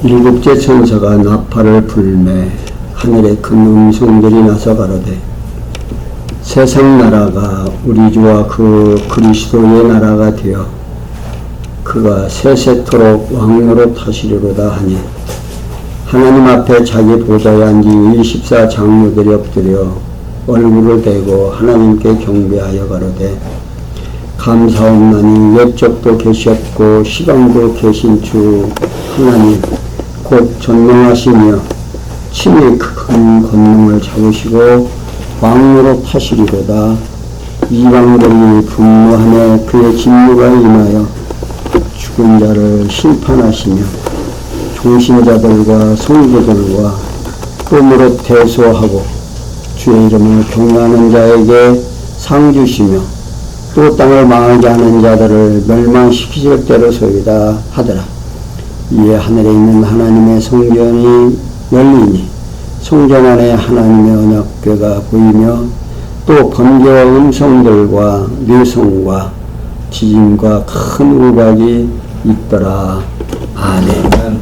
일곱째 천사가 나팔을 불매 하늘에 큰 음성들이 나서 가로되 세상 나라가 우리 주와 그 그리스도의 나라가 되어 그가 세세토록 왕노릇 하시리로다 하니 하나님 앞에 자기 보좌에 앉은 24장로들이 엎드려 얼굴을 대고 하나님께 경배하여 가로되 감사옵나니 옛적도 계셨고 시방도 계신 주 하나님 곧 전능하시며 친히 큰 권능을 잡으시고 왕노릇 하시리로다. 이방들이 분노하며 그의 진노가 임하여 죽은 자를 심판하시며 종신자들과 성도들과 꿈으로 대소하고 주의 이름을 경외하는 자에게 상 주시며 또 땅을 망하게 하는 자들을 멸망시키실 때로소이다 하더라. 이에 하늘에 있는 하나님의 성전이 열리니 성전 안에 하나님의 언약궤가 보이며 또 번개와 음성들과 뇌성과 지진과 큰 우박이 있더라. 아멘.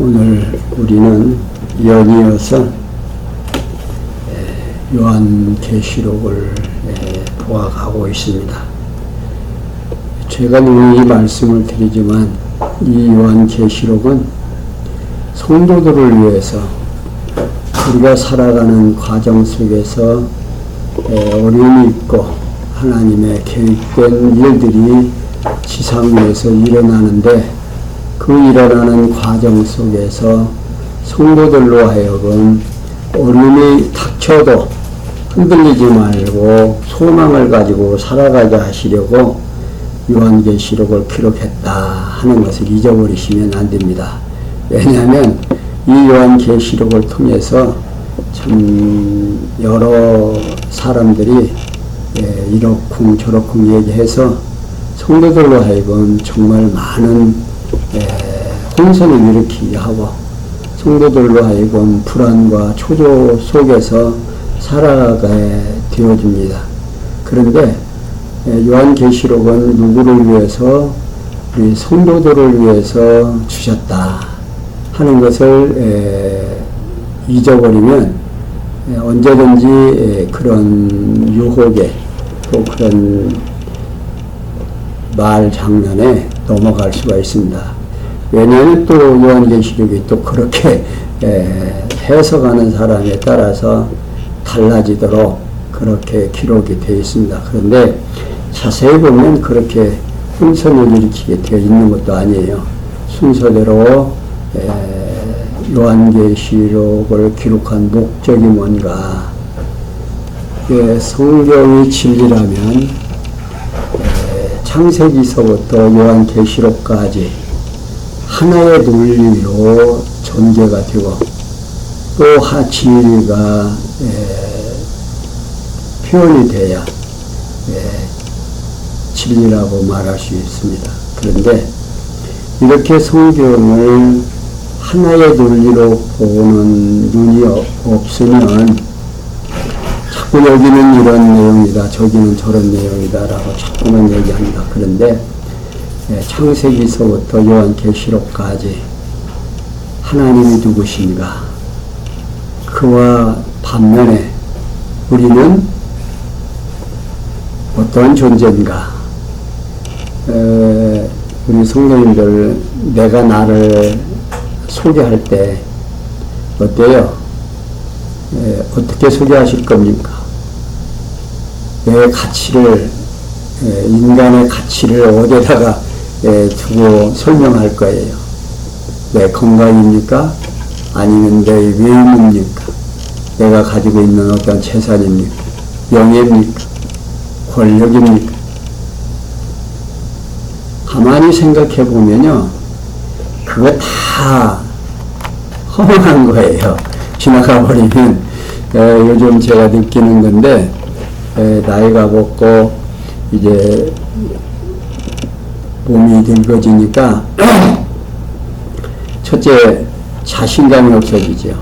오늘 우리는 연이어서 요한계시록을 보아가고 있습니다. 제가 늘 이 말씀을 드리지만 이 요한계시록은 성도들을 위해서 우리가 살아가는 과정 속에서 어려움이 있고 하나님의 계획된 일들이 지상 위에서 일어나는데 그 일어나는 과정 속에서 성도들로 하여금 어려움이 닥쳐도 흔들리지 말고 소망을 가지고 살아가게 하시려고 요한계시록을 기록했다 하는 것을 잊어버리시면 안 됩니다. 왜냐하면 이 요한계시록을 통해서 참 여러 사람들이 이러쿵 저러쿵 얘기해서 성도들로 하여금 정말 많은 혼선을 일으키게 하고 성도들로 하여금 불안과 초조 속에서 살아가게 되어줍니다. 그런데 요한계시록은 누구를 위해서 우리 성도들을 위해서 주셨다 하는 것을 잊어버리면 언제든지 그런 유혹에 또 그런 말 장면에 넘어갈 수가 있습니다. 왜냐하면 또 요한계시록이 또 그렇게 해석하는 사람에 따라서 달라지도록 그렇게 기록이 되어 있습니다. 그런데 자세히 보면 그렇게 혼선을 일으키게 되어 있는 것도 아니에요. 순서대로 요한계시록을 기록한 목적이 뭔가, 성경의 진리라면 창세기서부터 요한계시록까지 하나의 논리로 전개가 되고 또 진리가 표현이 돼야 진리라고 말할 수 있습니다. 그런데 이렇게 성경을 하나의 논리로 보는 눈이 없으면 자꾸 여기는 이런 내용이다, 저기는 저런 내용이다 라고 자꾸만 얘기합니다. 그런데 창세기서부터 요한계시록까지 하나님이 누구신가, 그와 반면에 우리는 어떠한 존재인가, 우리 성도님들 내가 나를 소개할 때 어때요? 어떻게 소개하실 겁니까? 내 가치를, 인간의 가치를 어디다가 두고 설명할 거예요? 내 건강입니까? 아니면 내 외모입니까? 내가 가지고 있는 어떤 재산입니까? 명예입니까? 권력입니까? 가만히 생각해 보면요, 그거 다 허망한 거예요. 지나가 버리면. 요즘 제가 느끼는 건데, 나이가 먹고 이제 몸이 늙어지니까 첫째 자신감이 없어지죠.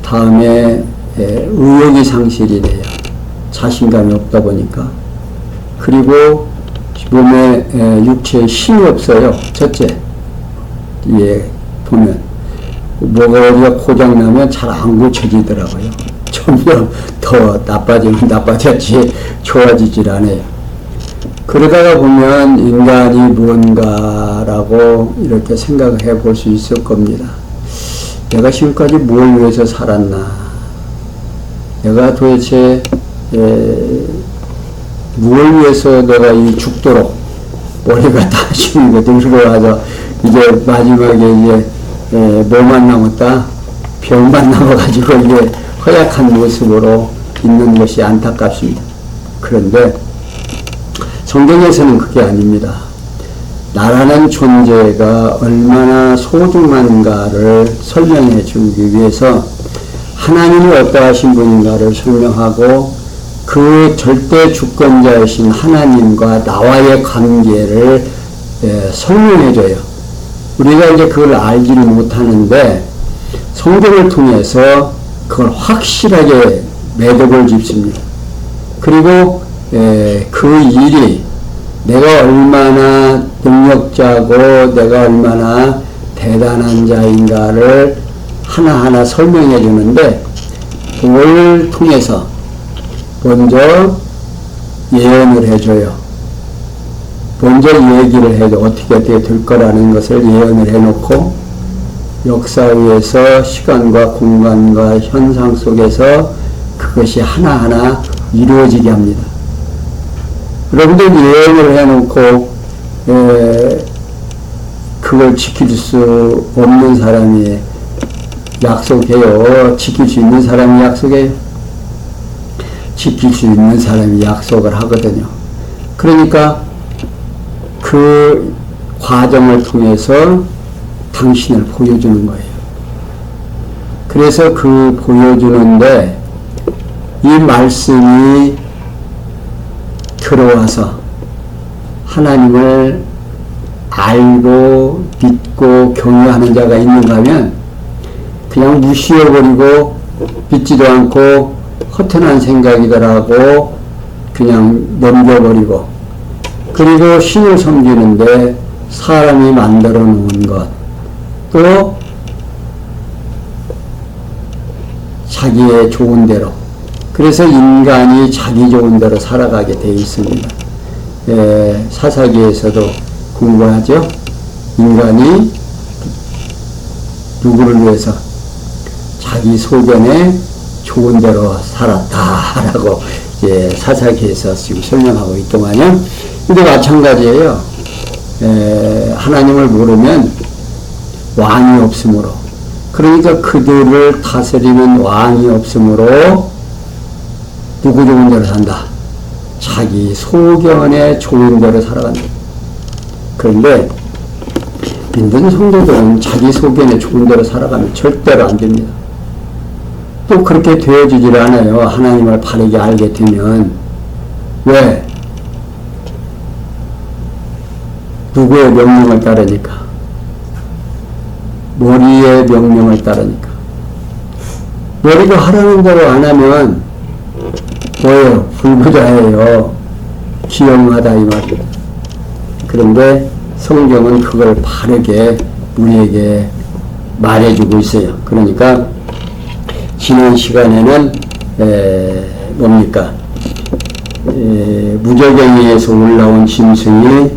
다음에 의욕이 상실이 돼요. 자신감이 없다 보니까. 그리고 몸에 육체에 힘이 없어요. 첫째, 예, 보면 뭐가 어디가 고장나면 잘 안 고쳐지더라고요. 점점 더 나빠지면 나빠졌지 좋아지질 않아요. 그러다가 보면 인간이 무언가라고 이렇게 생각해 볼 수 있을 겁니다. 내가 지금까지 뭘 위해서 살았나? 내가 도대체 뭘 위해서 내가 이 죽도록 머리가 다시는 게 등수로 와서 이제 마지막에 이제 뭐만 남았다? 병만 남아가지고 이게 허약한 모습으로 있는 것이 안타깝습니다. 그런데 성경에서는 그게 아닙니다. 나라는 존재가 얼마나 소중한가를 설명해 주기 위해서 하나님이 어떠하신 분인가를 설명하고 그 절대 주권자이신 하나님과 나와의 관계를 설명해 줘요. 우리가 이제 그걸 알지를 못하는데 성경을 통해서 그걸 확실하게 매듭을 짓습니다. 그리고 그 일이 내가 얼마나 능력자고 내가 얼마나 대단한 자인가를 하나하나 설명해 주는데 그걸 통해서 먼저 예언을 해줘요. 먼저 얘기를 해줘. 어떻게 될 거라는 것을 예언을 해놓고 역사 위에서 시간과 공간과 현상 속에서 그것이 하나하나 이루어지게 합니다. 여러분들 예언을 해놓고 그걸 지킬 수 없는 사람이 약속해요. 지킬 수 있는 사람이 약속해요. 지킬 수 있는 사람이 약속을 하거든요. 그러니까 그 과정을 통해서 당신을 보여주는 거예요. 그래서 그 보여주는데 이 말씀이 들어와서 하나님을 알고 믿고 경외하는 자가 있는가 하면 그냥 무시해버리고 믿지도 않고 허탄한 생각이더라고 그냥 넘겨버리고 그리고 신을 섬기는데 사람이 만들어 놓은 것 또 자기의 좋은 대로 그래서 인간이 자기 좋은 대로 살아가게 되어 있습니다. 사사기에서도 공부하죠. 인간이 누구를 위해서 자기 소견에 좋은 대로 살았다라고 사사기에서 지금 설명하고 있더만요. 근데 마찬가지예요. 하나님을 모르면 왕이 없으므로 그러니까 그들을 다스리는 왕이 없으므로 누구 좋은 대로 산다. 자기 소견에 좋은 대로 살아간다. 그런데 믿는 성도들은 자기 소견에 좋은 대로 살아가면 절대로 안 됩니다. 또 그렇게 되어지질 않아요. 하나님을 바르게 알게 되면. 왜? 누구의 명령을 따르니까? 머리의 명령을 따르니까. 머리가 하라는 대로 안 하면 뭐예요? 불구자예요. 기형하다 이 말이에요. 그런데 성경은 그걸 바르게 우리에게 말해주고 있어요. 그러니까 지난 시간에는 뭡니까? 무저갱이에서 올라온 짐승이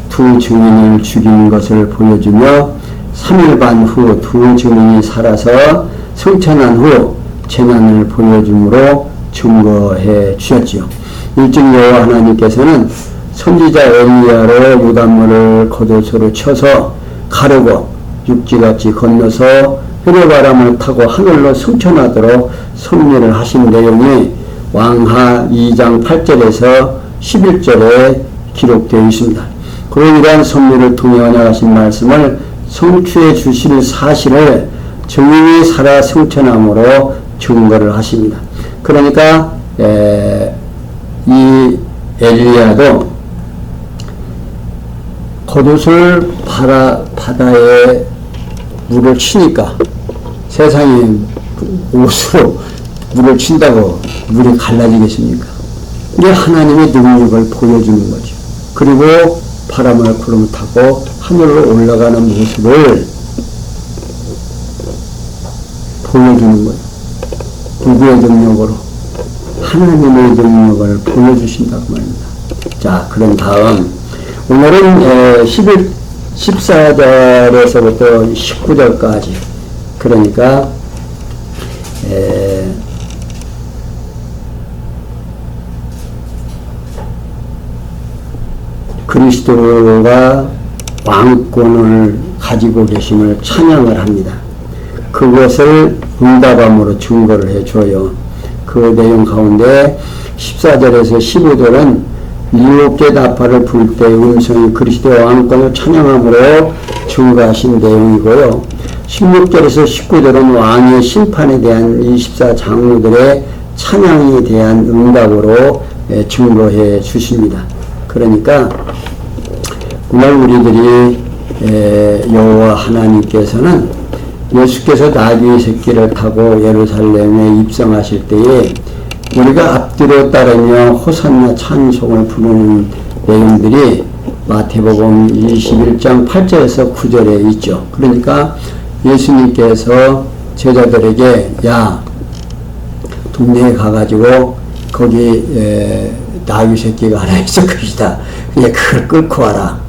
두 증인을 죽인 것을 보여주며 3일 반 후 두 증인이 살아서 승천한 후 재난을 보여줌으로 증거해 주셨지요. 일찍 여호와 하나님께서는 선지자 엘리야로 무단물을 겉옷으로 쳐서 가르고 육지같이 건너서 흐려바람을 타고 하늘로 승천하도록 섭리를 하신 내용이 왕하 2장 8절에서 11절에 기록되어 있습니다. 그런 이러한 섭리를 통해 언약하신 말씀을 성취해 주실 사실을 증인이 살아 승천함으로 증거를 하십니다. 그러니까 이 엘리야도 겉옷을 바다에 물을 치니까 세상에 옷으로 물을 친다고 물이 갈라지겠습니까? 이게 하나님의 능력을 보여주는 거죠. 그리고 바람을 구름을 타고 하늘로 올라가는 모습을 보여주는 거예요. 누구의 능력으로? 하나님의 능력을 보여주신다고 말입니다. 자, 그런 다음 오늘은 14절에서부터 19절까지, 그러니까 그리스도가 왕권을 가지고 계심을 찬양을 합니다. 그것을 응답함으로 증거를 해줘요. 그 내용 가운데 14절에서 15절은 7개 나팔을 불 때 음성이 그리스도의 왕권을 찬양함으로 증거하신 내용이고요. 16절에서 19절은 왕의 심판에 대한 24장로들의 찬양에 대한 응답으로 증거해 주십니다. 그러니까 오늘 우리들이 여호와 하나님께서는 예수께서 나귀의 새끼를 타고 예루살렘에 입성하실 때에 우리가 앞뒤로 따르며 호산나 찬송을 부르는 내용들이 마태복음 21장 8절에서 9절에 있죠. 그러니까 예수님께서 제자들에게 야, 동네에 가가지고 거기 나귀 새끼가 하나 있을 것이다. 그냥 그걸 끌고 와라.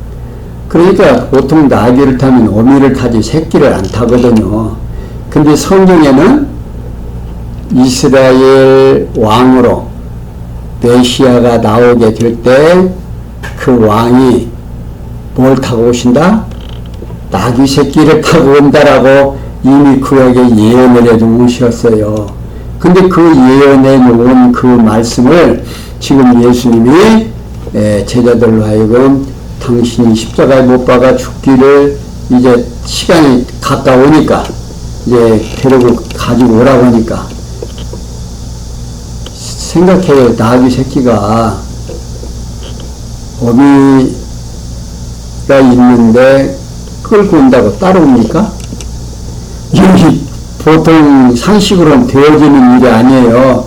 그러니까 보통 나귀를 타면 어미를 타지 새끼를 안 타거든요. 근데 성경에는 이스라엘 왕으로 메시아가 나오게 될 때 그 왕이 뭘 타고 오신다? 나귀 새끼를 타고 온다라고 이미 그에게 예언을 해두셨어요. 근데 그 예언해 놓은 그 말씀을 지금 예수님이 제자들로 하여금 당신이 십자가에 못 박아 죽기를 이제 시간이 가까우니까 이제 데리고 가지고 오라고 하니까 생각해요. 나귀 새끼가 어미가 있는데 끌고 온다고 따라옵니까? 이게 보통 상식으로는 되어지는 일이 아니에요.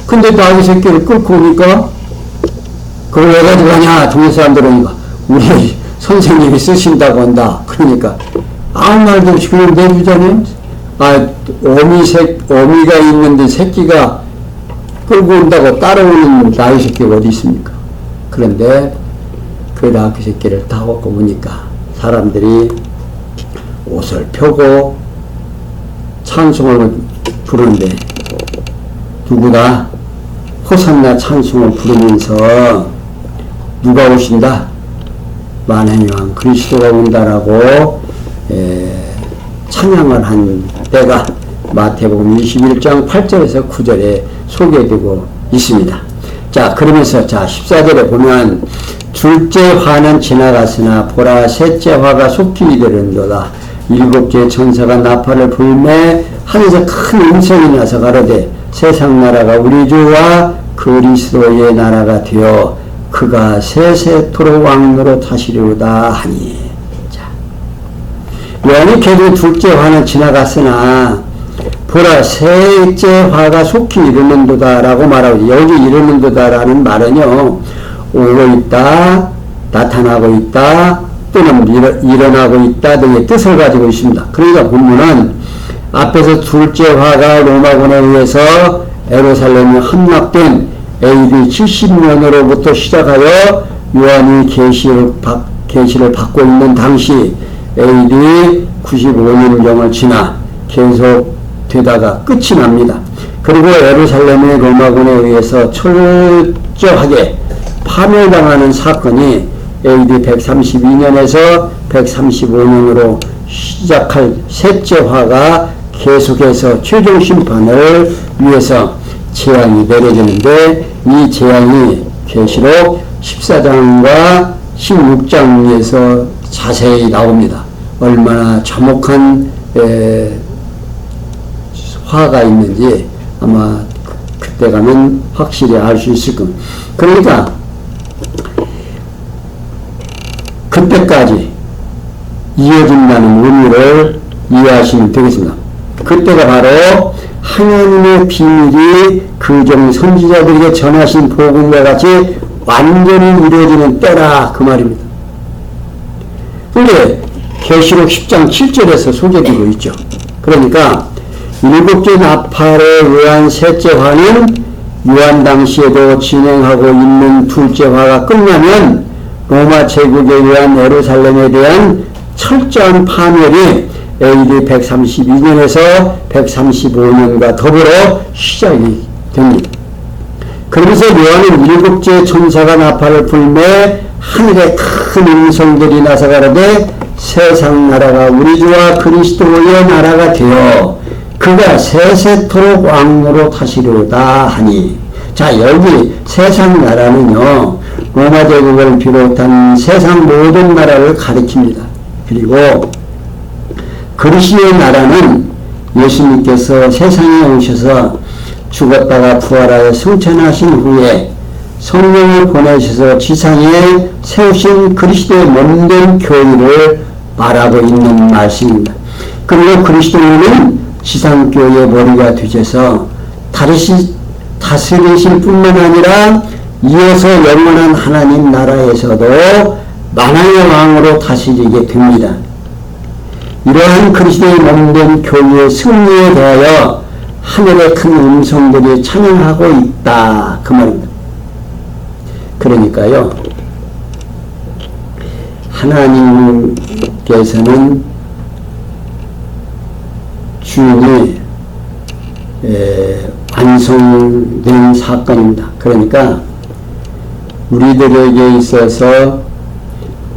근데 나귀 새끼를 끌고 오니까 그걸 왜 가지고 가냐? 동네 사람들은 우리 선생님이 쓰신다고 한다. 그러니까 아무 말도 없이 그냥 내주잖아요. 어미가 있는데 새끼가 끌고 온다고 따라오는 나귀 새끼가 어디 있습니까? 그런데 그 나귀 새끼를 타고 오니까 사람들이 옷을 펴고 찬송을 부르는데 누구다? 호산나 찬송을 부르면서 누가 오신다? 만왕의 왕 그리스도가 온다라고 찬양을 한 때가 마태복음 21장 8절에서 9절에 소개되고 있습니다. 자, 그러면서 14절에 보면 둘째 화는 지나갔으나 보라 셋째 화가 속히 이르는도다. 7개 천사가 나팔을 불매 하늘에서 큰 음성이 나서 가로되 세상 나라가 우리 주와 그리스도의 나라가 되어 그가 세세토록 왕노로 타시리로다 하니. 자, 요한이 계속 둘째 화는 지나갔으나 보라 셋째 화가 속히 이르는도다 라고 말하고, 여기 이르는도다 라는 말은요, 오고 있다, 나타나고 있다, 또는 일어나고 있다 등의 뜻을 가지고 있습니다. 그러니까 본문은 앞에서 둘째 화가 로마군에 의해서 예루살렘에 함락된 AD 70년으로부터 시작하여 요한이 계시를 받고 있는 당시 AD 95년경을 지나 계속 되다가 끝이 납니다. 그리고 예루살렘의 로마군에 의해서 철저하게 파멸당하는 사건이 AD 132년에서 135년으로 시작할 셋째 화가 계속해서 최종 심판을 위해서 재앙이 내려지는데, 이 재앙이 계시록 14장과 16장에서 자세히 나옵니다. 얼마나 참혹한 화가 있는지 아마 그때 가면 확실히 알 수 있을 겁니다. 그러니까 그때까지 이어진다는 의미를 이해하시면 되겠습니다. 그때가 바로 하나님의 비밀이 그종 선지자들에게 전하신 복음과 같이 완전히 이루어지는 때라 그 말입니다. 근데 계시록 10장 7절에서 소개되고 있죠. 그러니까 일곱째 나팔에 의한 셋째 화는 요한 당시에도 진행하고 있는 둘째 화가 끝나면 로마 제국에 의한 예루살렘에 대한 철저한 파멸이 AD 132년에서 135년과 더불어 시작이 됩니다. 그러면서 요한은 일곱째 천사가 나팔을 불매 하늘에 큰 음성들이 나서 가로되 세상 나라가 우리 주와 그리스도의 나라가 되어 그가 세세토록 왕으로 타시려다 하니, 자 여기 세상 나라는요 로마 제국을 비롯한 세상 모든 나라를 가리킵니다. 그리고 그리스도의 나라는 예수님께서 세상에 오셔서 죽었다가 부활하여 승천하신 후에 성령을 보내셔서 지상에 세우신 그리스도의 몸된 교회를 말하고 있는 말씀입니다. 그리고 그리스도는 지상교회의 머리가 되셔서 다스리실 뿐만 아니라 이어서 영원한 하나님 나라에서도 만왕의 왕으로 다스리게 됩니다. 이러한 그리스도의 몸된 교회의 승리에 대하여 하늘의 큰 음성들이 찬양하고 있다 그 말입니다. 그러니까요 하나님께서는 주님이 완성된 사건입니다. 그러니까 우리들에게 있어서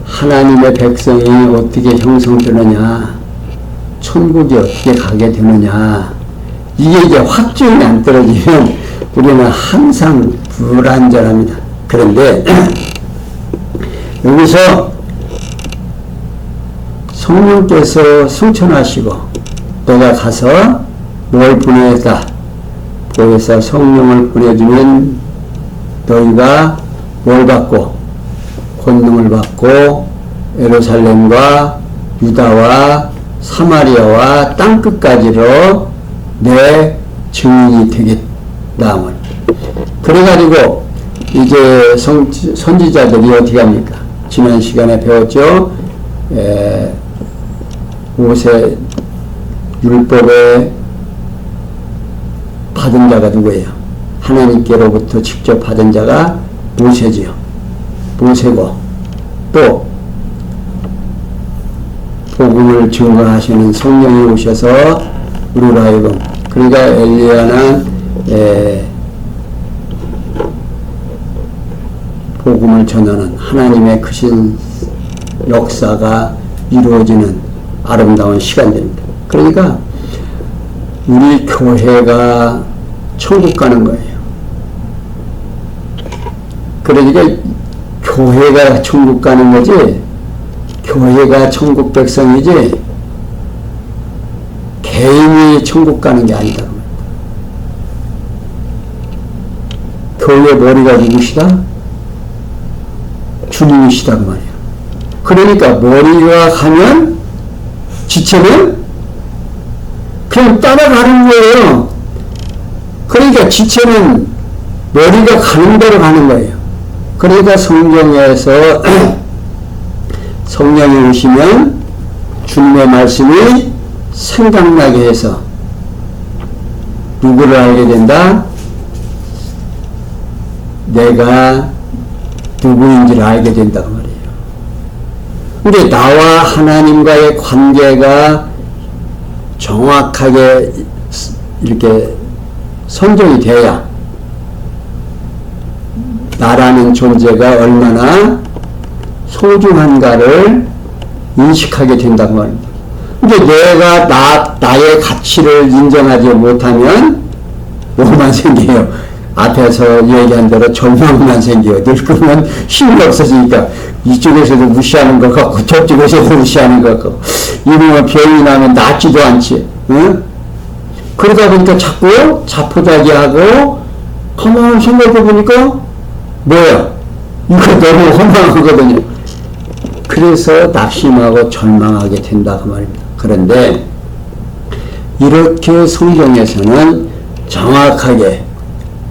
하나님의 백성이 어떻게 형성되느냐, 천국이 어떻게 가게 되느냐, 이게 이제 확증이 안 떨어지면 우리는 항상 불안전합니다. 그런데 여기서 성령께서 승천하시고 너가 가서 뭘 보내다 보혜사 성령을 보내주면 너희가 뭘 받고 권능을 받고 예루살렘과 유다와 사마리아와 땅끝까지로 내 증인이 되겠다. 그래가지고 이제 선지자들이 어떻게 합니까? 지난 시간에 배웠죠. 모세 율법에 받은 자가 누구예요? 하나님께로부터 직접 받은 자가 모세지요. 모세고 또 복음을 증거하시는 성령이 오셔서 우리로 하여금, 그러니까 엘리야는 복음을 전하는 하나님의 크신 역사가 이루어지는 아름다운 시간들입니다. 그러니까 우리 교회가 천국 가는 거예요. 그러니까 교회가 천국 가는 거지, 교회가 천국 백성이지 개인이 천국 가는 게 아니다. 교회 머리가 누구시다? 주님이시다 그 말이야. 그러니까 머리가 가면 지체는 그냥 따라가는 거예요. 그러니까 지체는 머리가 가는 대로 가는 거예요. 그러니까 성경에서 성령이 오시면 주님의 말씀이 생각나게 해서 누구를 알게 된다? 내가 누구인지를 알게 된다고 말이에요. 근데 나와 하나님과의 관계가 정확하게 이렇게 선정이 돼야 나라는 존재가 얼마나 소중한가를 인식하게 된다고 말입니다. 근데 내가 나의 가치를 인정하지 못하면 뭐만 생겨요? 앞에서 얘기한 대로 절망만 생겨요. 늙으면 힘이 없어지니까 이쪽에서도 무시하는 것 같고 저쪽에서도 무시하는 것 같고 이놈의 병이 나면 낫지도 않지. 응? 그러다 보니까 자꾸 자포자기하고 가만히 생각해보니까 뭐야? 이거 너무 허망하거든요. 그래서 낙심하고 절망하게 된다 그 말입니다. 그런데 이렇게 성경에서는 정확하게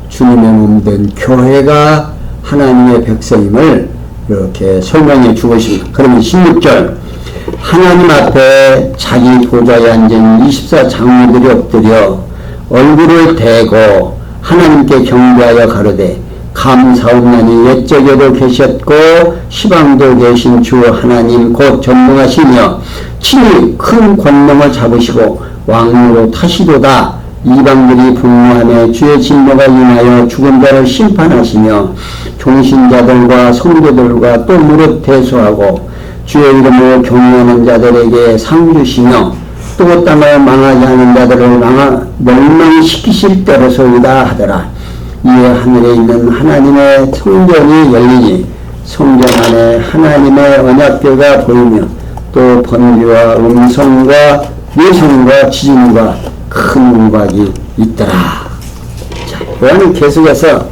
주님의 몸된 교회가 하나님의 백성임을 이렇게 설명해 주고 있습니다. 그러면 16절 하나님 앞에 자기 보좌에 앉은 24장로들이 엎드려 얼굴을 대고 하나님께 경배하여 가로되 감사옵나니 옛적에도 계셨고 시방도 계신 주 하나님 곧 전능하시며 친히 큰 권능을 잡으시고 왕으로 타시도다. 이방들이 분노하며 주의 진노가 임하여 죽은 자를 심판하시며 종신자들과 성도들과 또 무릇 대소하고 주의 이름을 경외하는 자들에게 상 주시며 또 땅을 망하게 하는 자들을 멸망시키실 때로소이다 하더라. 이에 하늘에 있는 하나님의 성전이 열리니 성전 안에 하나님의 언약궤가 보이며 또 번개와 음성과 뇌성과 지진과 큰 우박이 있더라. 자, 요한은 계속해서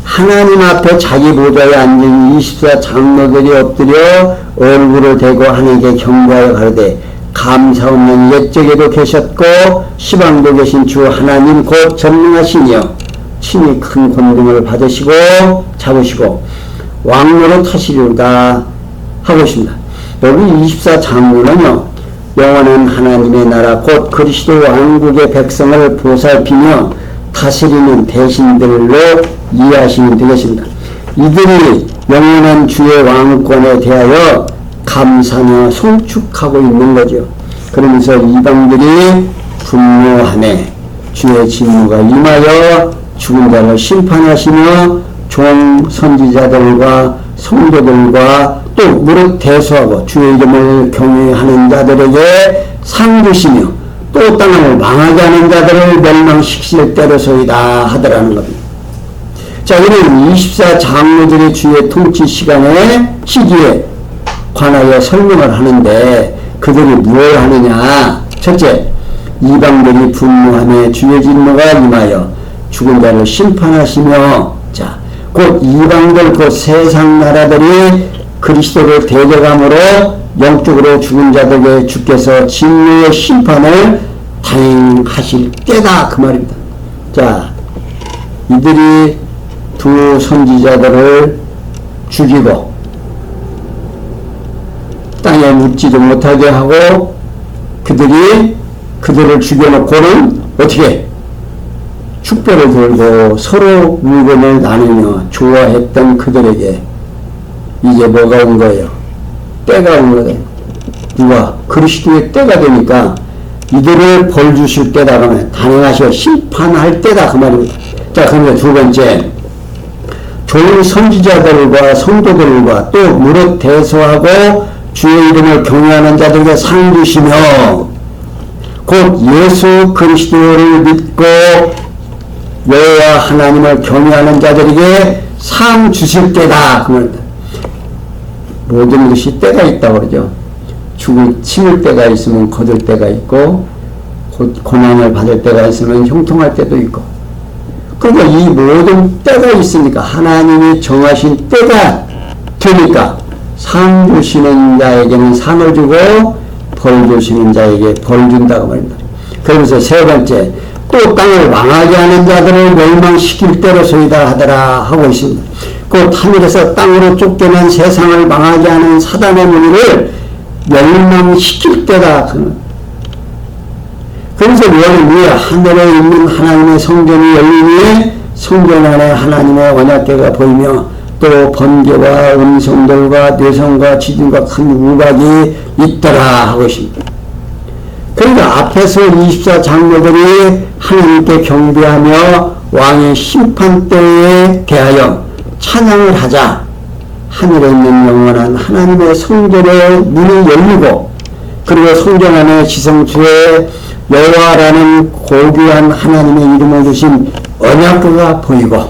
하나님 앞에 자기 보좌에 앉은 24장로들이 엎드려 얼굴을 대고 하나님께 경배하여 가로되 감사없는 옛적에도 계셨고 시방도 계신 주 하나님 곧 전능하시며 친히 큰 권능을 받으시고 잡으시고 왕으로 타시리로다 하고 있습니다. 여기 24장로는요 영원한 하나님의 나라 곧 그리스도 왕국의 백성을 보살피며 다스리는 대신들로 이해하시면 되겠습니다. 이들이 영원한 주의 왕권에 대하여 감사하며 송축하고 있는 거죠. 그러면서 이방들이 분노하네 주의 진노가 임하여 죽은 자를 심판하시며 종 선지자들과 성도들과 또 무릇 대소하고 주의 이름을 경외하는 자들에게 상 주시며 또 땅을 망하게 하는 자들을 멸망시킬 때로소이다 하더라는 겁니다. 자, 우리는 24장로들의 주의 통치 시기에 관하여 설명을 하는데 그들이 무엇을 하느냐. 첫째, 이방들이 분노하며 주의 진노가 임하여 죽은 자를 심판하시며 자, 곧 이방들 곧 세상 나라들이 그리스도를 대적함으로 영적으로 죽은 자들에게 주께서 진노의 심판을 당하실 때다 그 말입니다. 자, 이들이 두 선지자들을 죽이고 땅에 묻지도 못하게 하고 그들을 죽여놓고는 어떻게 축배를 들고 서로 물건을 나누며 좋아했던 그들에게 이제 뭐가 온 거예요? 때가 온 거예요. 누가? 그리스도의 때가 되니까 이들을 벌 주실 때다 그러면 단행하셔 심판할 때다 그 말입니다. 자, 그러면 두 번째 좋은 선지자들과 성도들과 또 무릇 대소하고 주의 이름을 경외하는 자들에게 상 주시며 곧 예수 그리스도를 믿고 여호와 하나님을 경외하는 자들에게 상 주실 때다 그 말입니다. 모든 것이 때가 있다고 그러죠. 치울 때가 있으면 거둘 때가 있고 고난을 받을 때가 있으면 형통할 때도 있고 그러니까 이 모든 때가 있으니까 하나님이 정하신 때가 되니까 상 주시는 자에게는 상을 주고 벌 주시는 자에게 벌 준다고 말입니다. 그러면서 세 번째 또 땅을 망하게 하는 자들을 멸망시킬 때로소이다 하더라 하고 있습니다. 곧 하늘에서 땅으로 쫓겨난 세상을 망하게 하는 사단의 무리를 멸망시킬 때다. 그래서 요한은 왜 하늘에 있는 하나님의 성전이 열리니 성전 안에 하나님의 언약궤가 보이며 또 번개와 음성들과 뇌성과 지진과 큰 우박이 있더라 하고 있습니다. 그러니까 앞에서 24장로들이 하나님께 경배하며 왕의 심판 때에 대하여 찬양을 하자 하늘에 있는 영원한 하나님의 성전의 문이 열리고 그리고 성전 안에 지성소에 여호와라는 고귀한 하나님의 이름을 주신 언약궤가 보이고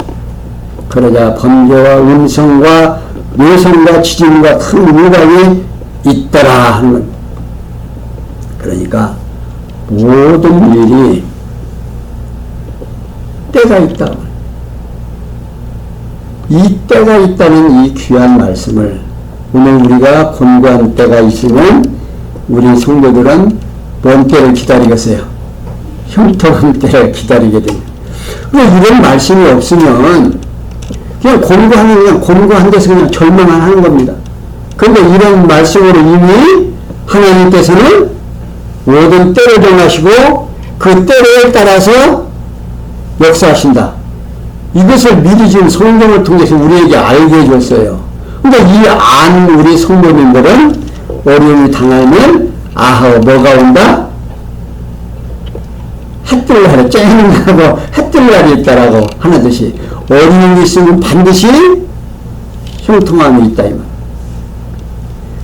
그러자 번개와 음성과 뇌성과 지진과 큰 우박이 있더라 하는 것. 그러니까 모든 일이 때가 있다. 이 때가 있다는 이 귀한 말씀을 오늘 우리가 권고한 때가 있으면 우리 성도들은 뭔 때를 기다리겠어요? 형통한 때를 기다리게 됩니다. 이런 말씀이 없으면 그냥 곤고한 데서 그냥 절망만 하는 겁니다. 그런데 이런 말씀으로 이미 하나님께서는 모든 때를 정하시고 그 때에 따라서 역사하신다. 이것을 미리 지금 성경을 통해서 우리에게 알게 해줬어요. 그러니까 이 우리 성도님들은 어려움이 당하면 뭐가 온다? 해 뜰 날에 쨍하고 해 뜰 날이 있다라고 하나듯이 어려움이 있으면 반드시 형통함이 있다 이 말.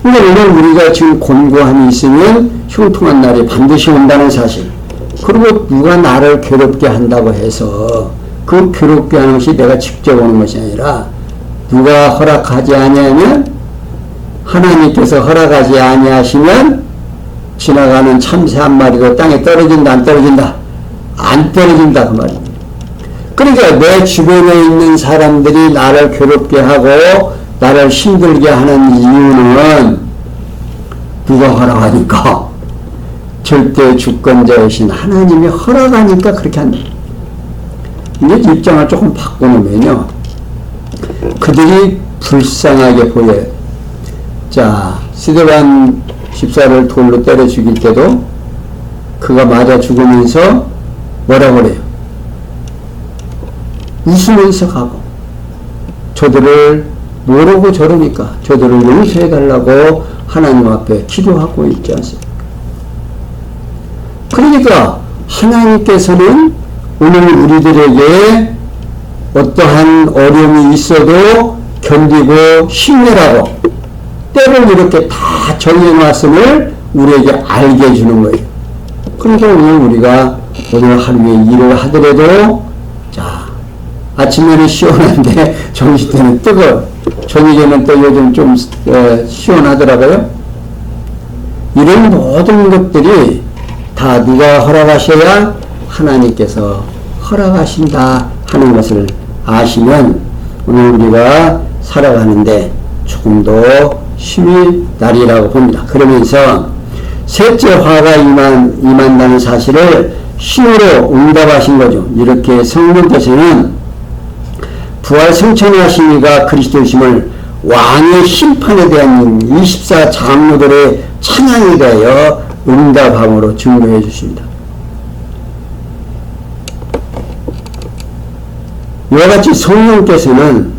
그러니까 오늘 우리가 지금 곤고함이 있으면 형통한 날이 반드시 온다는 사실. 그리고 누가 나를 괴롭게 한다고 해서 그 괴롭게 하는 것이 내가 직접 오는 것이 아니라 누가 허락하지 아니하면 하나님께서 허락하지 아니하시면 지나가는 참새 한 마리도 땅에 떨어진다 안 떨어진다? 안 떨어진다 그 말입니다. 그러니까 내 주변에 있는 사람들이 나를 괴롭게 하고 나를 힘들게 하는 이유는 누가 허락하니까? 절대 주권자이신 하나님이 허락하니까 그렇게 한다. 이제 입장을 조금 바꿔놓으면요, 그들이 불쌍하게 보여요. 자, 스데반 집사를 돌로 때려 죽일 때도 그가 맞아 죽으면서 뭐라고 그래요? 웃으면서 가고, 저들을 모르고 저러니까 저들을 용서해달라고 하나님 앞에 기도하고 있지 않습니까? 그러니까 하나님께서는 오늘 우리들에게 어떠한 어려움이 있어도 견디고 힘내라고 때를 이렇게 다 정해놨음을 우리에게 알게 해주는 거예요. 그러니까 오늘 우리가 오늘 하루에 일을 하더라도 자, 아침에는 시원한데 점심 때는 뜨거워. 저녁에는 또 요즘 좀 시원하더라고요. 이런 모든 것들이 다 누가 허락하셔야 하나님께서 허락하신다 하는 것을 아시면 오늘 우리가 살아가는데 조금 더 힘이 나리라고 봅니다. 그러면서 셋째 화가 임한다는 사실을 신으로 응답하신 거죠. 이렇게 성령께서는 부활 승천하신 이가 그리스도이심을 왕의 심판에 대한 24 장로들의 찬양에 대하여 응답함으로 증거해 주십니다. 이와 같이 성령께서는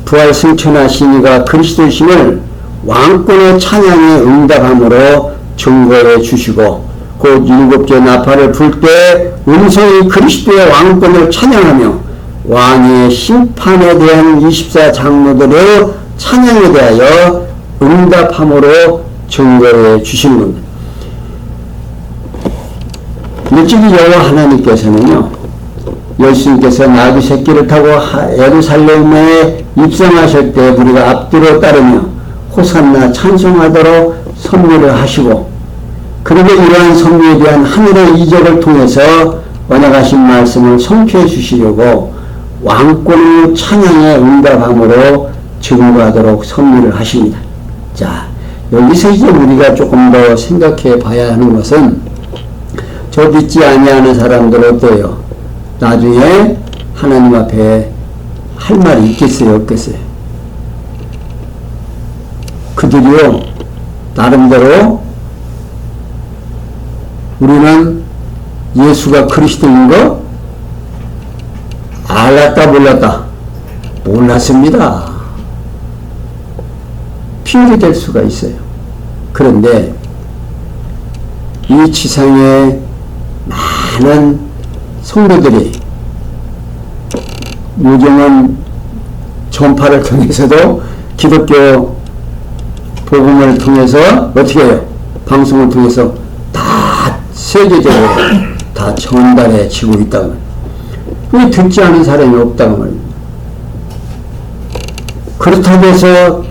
부활 승천하신 이가 그리스도이심을 왕권의 찬양에 응답함으로 증거해 주시고 곧 일곱째 나팔을 불 때 음성이 그리스도의 왕권을 찬양하며 왕의 심판에 대한 24 장로들의 찬양에 대하여 응답함으로 증거해 주시는 겁니다. 일찍이 여호와 하나님께서는요, 예수님께서 나귀 새끼를 타고 예루살렘에 입성하실 때 우리가 앞뒤로 따르며 호산나 찬송하도록 선물을 하시고, 그리고 이러한 선물에 대한 하늘의 이적을 통해서 언약하신 말씀을 성취해 주시려고 왕권의 찬양에 응답함으로 증거하도록 선물을 하십니다. 자, 여기서 이제 우리가 조금 더 생각해 봐야 하는 것은, 저 믿지 아니하는 사람들 어때요? 나중에 하나님 앞에 할 말이 있겠어요, 없겠어요? 그들이요, 나름대로 우리는 예수가 그리스도인 거 알았다 몰랐다? 몰랐습니다. 핑계될 수가 있어요. 그런데 이 지상에 많은 성도들이 요즘은 전파를 통해서도 기독교 복음을 통해서 어떻게 해요? 방송을 통해서 다 세계적으로 다 전달해 지고 있다고. 왜 듣지 않은 사람이 없다고 말입니다. 그렇다고 해서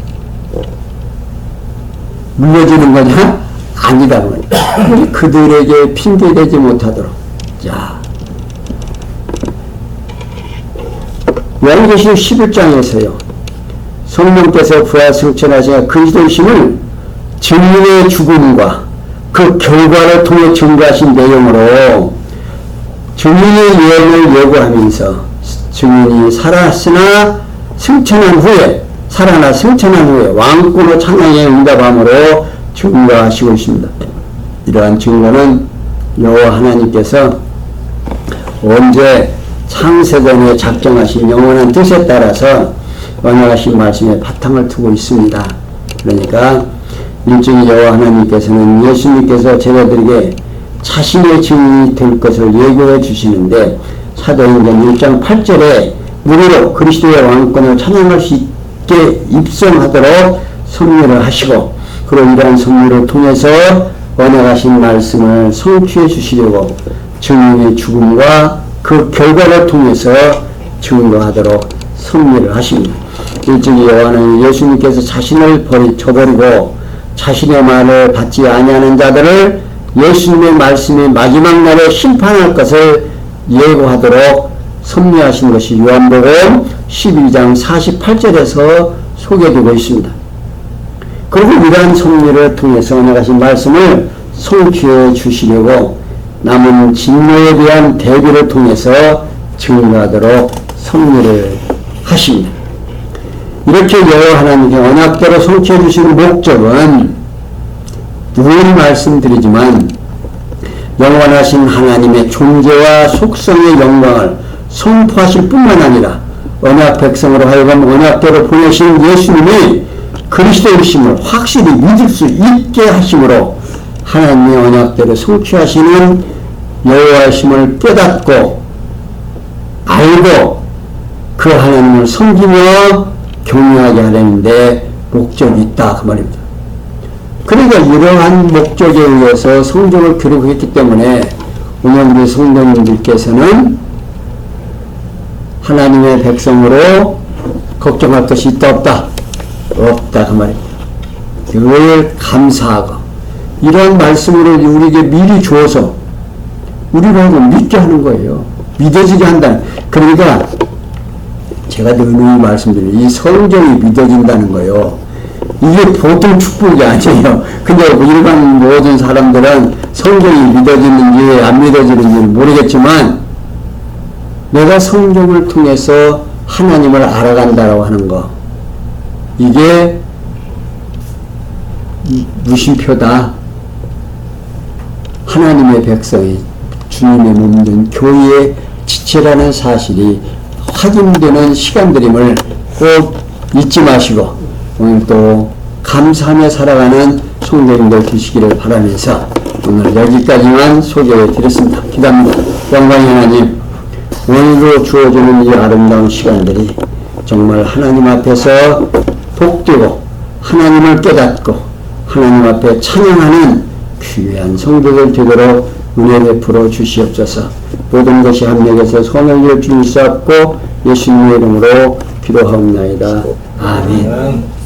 물려주는 거냐? 아니라고 말입니다. 그들에게 핑계대지 못하도록. 자, 요한계시록 11장에서요, 성령께서 부활 승천하신 그리스도이심을 증인의 죽음과 그 결과를 통해 증거하신 내용으로 증인의 예언을 예고하면서 증인이 살았으나 승천한 후에 살아나 승천한 후에 왕권의 찬양에 응답함으로 증거하시고 있습니다. 이러한 증거는 여호와 하나님께서 언제 창세전에 작정하신 영원한 뜻에 따라서 언약하신 말씀에 바탕을 두고 있습니다. 그러니까 일종의 여호와 하나님께서는 예수님께서 제자들에게 자신의 증인이 될 것을 예고해 주시는데 사도행전 1장 8절에 무리로 그리스도의 왕권을 찬양할 수 있게 입성하도록 섭리를 하시고 그런 이러한 섭리를 통해서 언약하신 말씀을 성취해 주시려고 증인의 죽음과 그 결과를 통해서 증거하도록 섭리를 하십니다. 일찍이 여호와는 예수님께서 자신을 저버리고 자신의 말을 받지 아니하는 자들을 예수님의 말씀이 마지막 날에 심판할 것을 예고하도록 섭리하신 것이 요한복음 12장 48절에서 소개되고 있습니다. 그리고 이러한 섭리를 통해서 언약하신 말씀을 성취해 주시려고 남은 진노에 대한 대비를 통해서 증거하도록 섭리를 하십니다. 이렇게 여호와 하나님께 언약대로 성취해 주시는 목적은 늘 말씀드리지만 영원하신 하나님의 존재와 속성의 영광을 선포하실 뿐만 아니라 언약 백성으로 하여금 언약대로 보내신 예수님이 그리스도이심을 확실히 믿을 수 있게 하심으로 하나님의 언약대로 성취하시는 여호와이심을 깨닫고 알고 그 하나님을 섬기며 경외하게 하려는데 목적이 있다 그 말입니다. 그러니까 이러한 목적에 의해서 성경을 기록했기 때문에 오늘 우리 성도님들께서는 하나님의 백성으로 걱정할 것이 있다 없다? 없다 그 말입니다. 늘 감사하고 이런 말씀을 우리에게 미리 주어서 우리를 믿게 하는 거예요. 믿어지게 한다는. 그러니까 제가 늘 말씀드려요. 이 성경이 믿어진다는 거예요. 이게 보통 축복이 아니에요. 근데 일반 모든 사람들은 성경이 믿어지는지 안 믿어지는지 모르겠지만 내가 성경을 통해서 하나님을 알아간다라고 하는 거, 이게 무심표다. 하나님의 백성이 주님의 몸된 교회의 지체라는 사실이 확인되는 시간들임을 꼭 잊지 마시고 오늘 또 감사하며 살아가는 성도님들 되시기를 바라면서 오늘 여기까지만 소개해 드렸습니다. 기도합니다. 영광의 하나님, 오늘도 주어지는 이 아름다운 시간들이 정말 하나님 앞에서 복되고 하나님을 깨닫고 하나님 앞에 찬양하는 귀한 성도들 되도록 은혜 베풀어 주시옵소서. 모든 것이 합력해서 선을 이룰 줄 있었고 예수님의 이름으로 기도하옵나이다. 아멘.